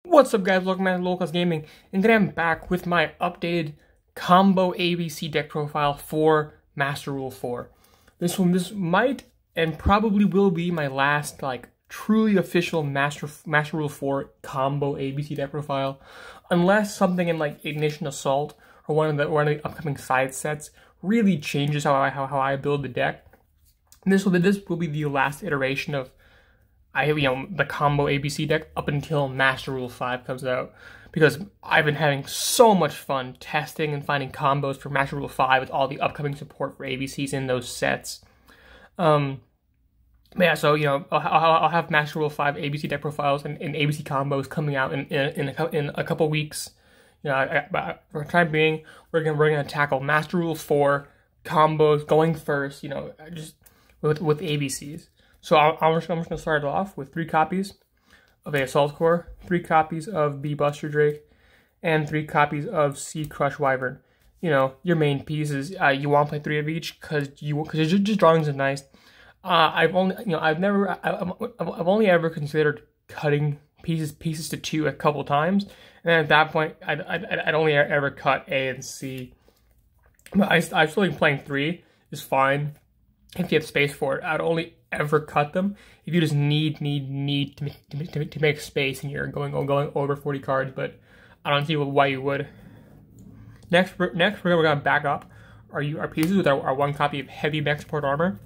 What's up, guys? Welcome back to GoldClassGaming, and today I'm back with my updated combo ABC deck profile for Master Rule 4. This might and probably will be my last truly official Master Rule 4 combo ABC deck profile, unless something in Ignition Assault or one of the upcoming side sets really changes how I build the deck. This will be the last iteration of the combo ABC deck up until Master Rule 5 comes out, because I've been having so much fun testing and finding combos for Master Rule 5 with all the upcoming support for ABCs in those sets. Yeah, so I'll have Master Rule 5 ABC deck profiles and ABC combos coming out in a couple weeks. For the time being, we're gonna tackle Master Rule 4 combos going first. Just with ABCs. So I'm just going to start it off with 3 copies of A Assault Core, 3 copies of B Buster Drake, and 3 copies of C Crush Wyvern. Your main pieces. You want to play 3 of each because just drawings are nice. I've only ever considered cutting pieces to 2 a couple times, and at that point I'd only ever cut A and C. But I still think playing 3 is fine if you have space for it. I'd only ever cut them if you just need to make space and you're going over 40 cards, but I don't see why you would. Next we're gonna back up our pieces with our 1 copy of Heavy Mech Support Armor.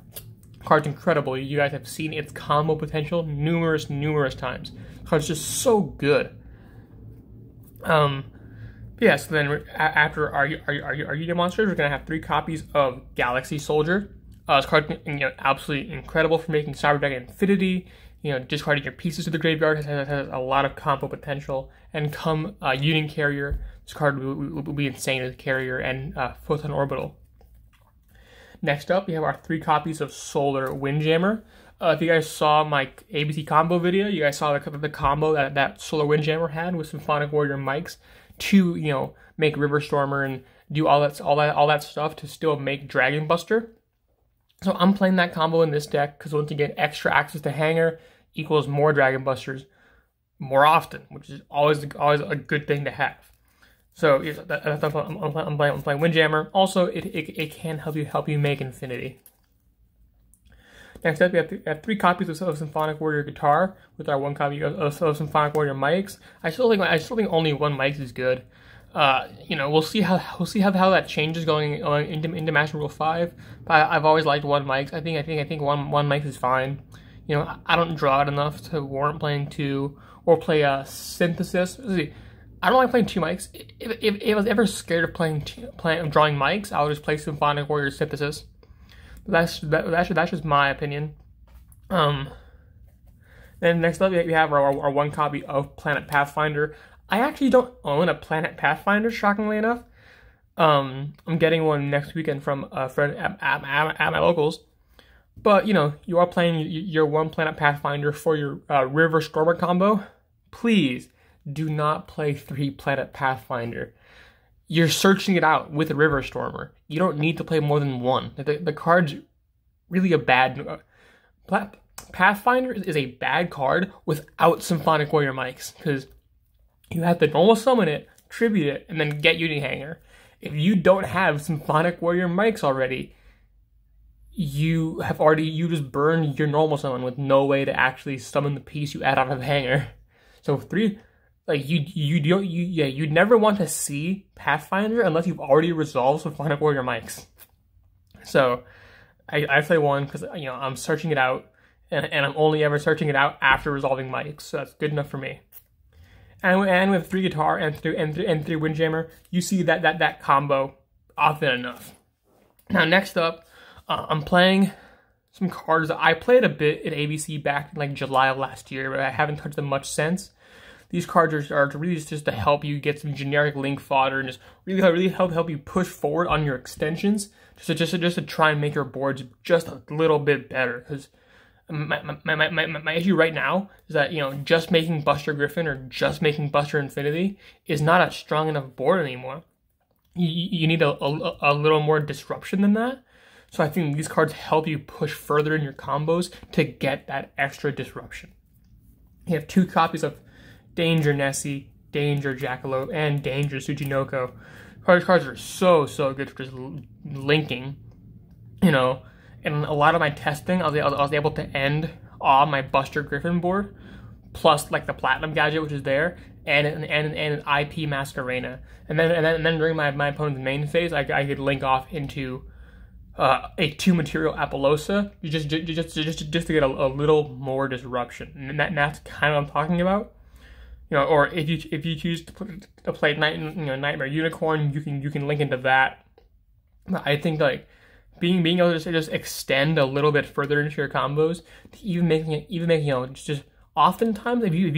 Card's incredible. You guys have seen its combo potential numerous times. Card's just so good. Yeah, so then after our unit monsters, we're gonna have 3 copies of Galaxy Soldier. This card, absolutely incredible for making Cyber Dragon Infinity. Discarding your pieces to the graveyard has a lot of combo potential. And come Union Carrier, this card will be insane as a carrier, and Photon Orbital. Next up, we have our 3 copies of Solar Windjammer. If you guys saw my ABC combo video, you guys saw the combo that Solar Windjammer had with Symphonic Warrior mics to make River Stormer and do all that stuff to still make Dragon Buster. So I'm playing that combo in this deck because once you get extra access to Hanger equals more Dragon Busters more often, which is always a good thing to have. So yeah, I'm playing Windjammer. Also, it can help you make Infinity. Next up, we have 3 copies of Symphonic Warrior Guitar with our 1 copy of Symphonic Warrior mics. I still think only 1 mic is good. We'll see how that changes going into Master Rule 5. But I've always liked 1 mics. I think one mic is fine. I don't draw it enough to warrant playing 2 or play a Synthesis. See, I don't like playing 2 mics. If I was ever scared of drawing mics, I would just play Symphonic Warrior Synthesis. That's just my opinion. Then next up we have our 1 copy of Planet Pathfinder. I actually don't own a Planet Pathfinder, shockingly enough. I'm getting one next weekend from a friend at my locals. But, you are playing your 1 Planet Pathfinder for your River Stormer combo. Please do not play 3 Planet Pathfinder. You're searching it out with a River Stormer. You don't need to play more than 1. The card's really a bad... Pathfinder is a bad card without Symphonic Warrior mics, because you have to normal summon it, tribute it, and then get Union Hanger. If you don't have Symphonic Warrior mics already, you just burned your normal summon with no way to actually summon the piece you add out of Hanger. So 3, you'd never want to see Pathfinder unless you've already resolved Symphonic Warrior mics. So I play 1 because I'm searching it out, and I'm only ever searching it out after resolving mics, so that's good enough for me. And with 3 guitar and 3 Windjammer, you see that combo often enough. Now next up, I'm playing some cards that I played a bit at ABC back in July of last year, but I haven't touched them much since. These cards are really just to help you get some generic link fodder and just really help you push forward on your extensions, just to try and make your boards just a little bit better. Because my issue right now is that just making Buster Griffin or just making Buster Infinity is not a strong enough board anymore. You need a little more disruption than that. So I think these cards help you push further in your combos to get that extra disruption. You have 2 copies of Danger Nessie, Danger Jackalope, and Danger Tsuchinoko. Cards are so good for just linking, you know. And a lot of my testing, I was able to end on my Buster Griffin board, plus like the Platinum Gadget, which is there, and an IP Masquerena. And then during my opponent's main phase, I could link off into a 2-material Apollosa, just to get a little more disruption. And that's kind of what I'm talking about. You know, or if you choose to play Nightmare Unicorn, you can link into that. But I think like being able to just extend a little bit further into your combos, to even making you know, just oftentimes if you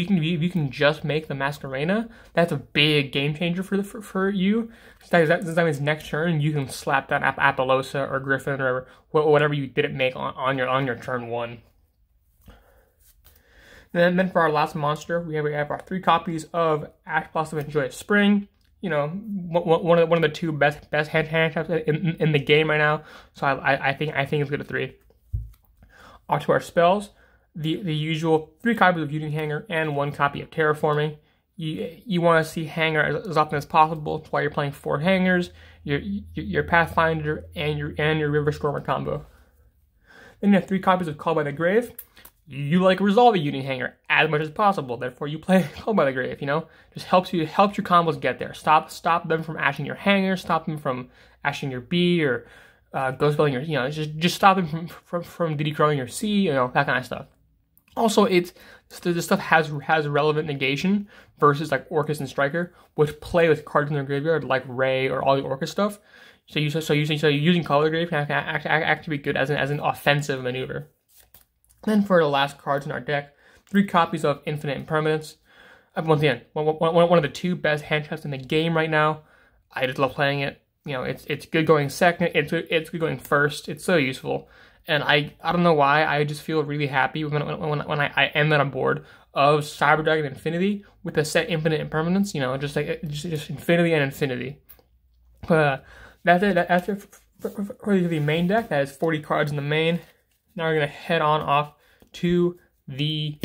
can just make the Masquerena, that's a big game changer for you. That means next turn you can slap that Apollosa or Griffin or whatever you didn't make on your turn 1. And then for our last monster, we have our 3 copies of Ash Blossom and Joyous Spring. You know, one of the 2 best hand traps in the game right now. So I think it's good at 3. On to our spells, the usual 3 copies of Union Hanger and 1 copy of Terraforming. You want to see Hanger as often as possible. That's why you're playing 4 Hangers, your Pathfinder, and your River Stormer combo. Then you have 3 copies of Call by the Grave. You like resolve a Union Hanger as much as possible, therefore you play Call by the Grave, you know? Just helps your combos get there. Stop them from ashing your Hanger, stop them from ashing your B or ghost spelling your, you know, just stop them from DD-crowing your C, you know, that kind of stuff. Also, this stuff has relevant negation versus like Orcus and Striker, which play with cards in their graveyard like Ray or all the Orcus stuff. So using Call by the Grave can actually be good as an offensive maneuver. Then for the last cards in our deck, 3 copies of Infinite Impermanence. Once again, one of the 2 best hand traps in the game right now. I just love playing it. You know, it's good going second. It's good going first. It's so useful, and I don't know why. I just feel really happy when I end on a board of Cyber Dragon Infinity with a set Infinite Impermanence. You know, just Infinity and Infinity. But that's it for the main deck. That is 40 cards in the main. Now we're going to head on off to the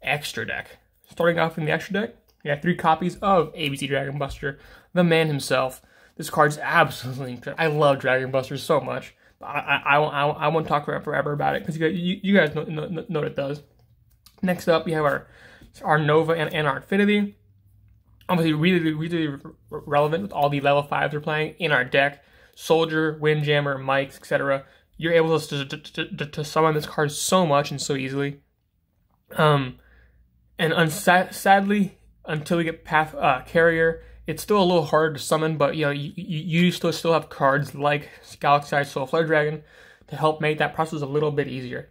extra deck. Starting off in the extra deck, we have 3 copies of ABC Dragon Buster, the man himself. This card's absolutely incredible. I love Dragon Buster so much. But I won't talk forever about it because you guys know what it does. Next up, we have our Nova and our Infinity. Obviously, really relevant with all the level 5s we're playing in our deck. Soldier, Windjammer, Mikes, etc. You're able to summon this card so much and so easily. And sadly, until we get Carrier, it's still a little hard to summon, but you know, you still have cards like Galaxy Soul Flare Dragon to help make that process a little bit easier.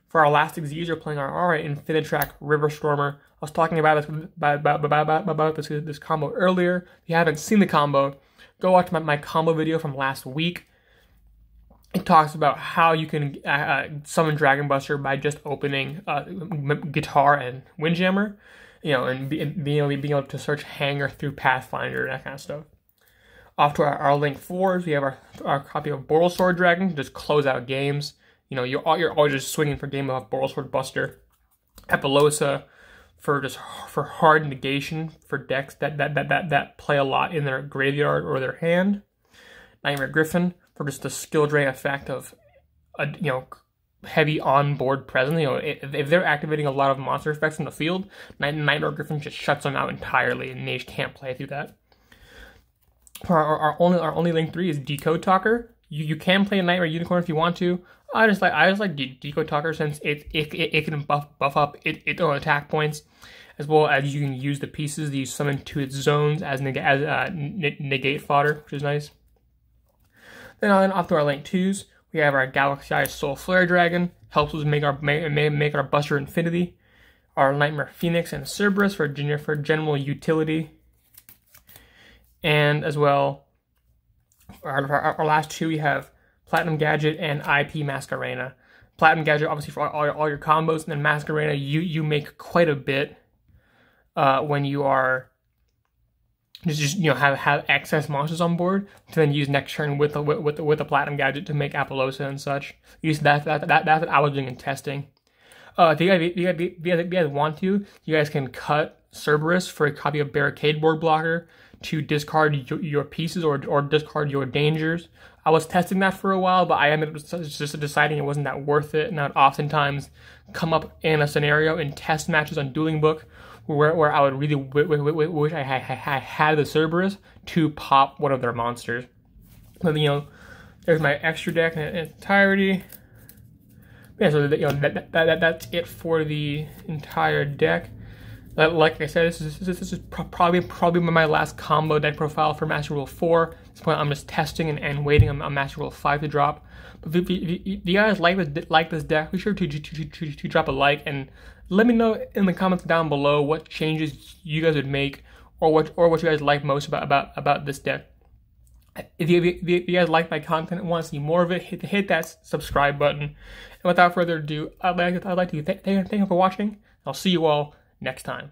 For our last Xyz, we're playing our Infinitrack River Stormer. I was talking about this combo earlier. If you haven't seen the combo, go watch my combo video from last week. It talks about how you can summon Dragon Buster by just opening Guitar and Windjammer, you know, and being able to search Hanger through Pathfinder, that kind of stuff. Off to our Link 4s, we have our copy of Boral Sword Dragon to just close out games. You know, you're always just swinging for game of Boral Sword Buster. Apollosa for hard negation for decks that play a lot in their graveyard or their hand. Nightmare Griffin for just the skill drain effect of you know, heavy on-board presence. You know, if they're activating a lot of monster effects in the field, Nightmare Griffin just shuts them out entirely, and Mage can't play through that. For our only Link 3 is Decode Talker. You can play a Nightmare Unicorn if you want to. I just like Decode Talker since it can buff up its own attack points, as well as you can use the pieces that you summon to its zones as negate fodder, which is nice. Then off to our Link 2s, we have our Galaxy Soul Flare Dragon, helps us make our Buster Infinity. Our Nightmare Phoenix and Cerberus for general utility. And as well, our last 2, we have Platinum Gadget and IP Masquerena. Platinum Gadget, obviously, for all your combos, and then Masquerena, you make quite a bit when you are just you know, have excess monsters on board to then use next turn with the Platinum Gadget to make Apollosa and such. That's what I was doing in testing. If you guys want to, you guys can cut Cerberus for a copy of Barricade Board Blocker to discard your pieces or discard your dangers. I was testing that for a while, but I ended up just deciding it wasn't that worth it, and I'd oftentimes come up in a scenario in test matches on Dueling Book where I would really wish I had the Cerberus to pop one of their monsters. But there's my extra deck in its entirety. Yeah, so that's it for the entire deck. Like I said, this is probably my last combo deck profile for Master Rule 4. At this point, I'm just testing and waiting on Master Rule 5 to drop. But if you guys like this deck, be sure to drop a like and let me know in the comments down below what changes you guys would make or what you guys like most about this deck. If you guys like my content and want to see more of it, hit that subscribe button. And without further ado, I'd like to thank you for watching. I'll see you all next time.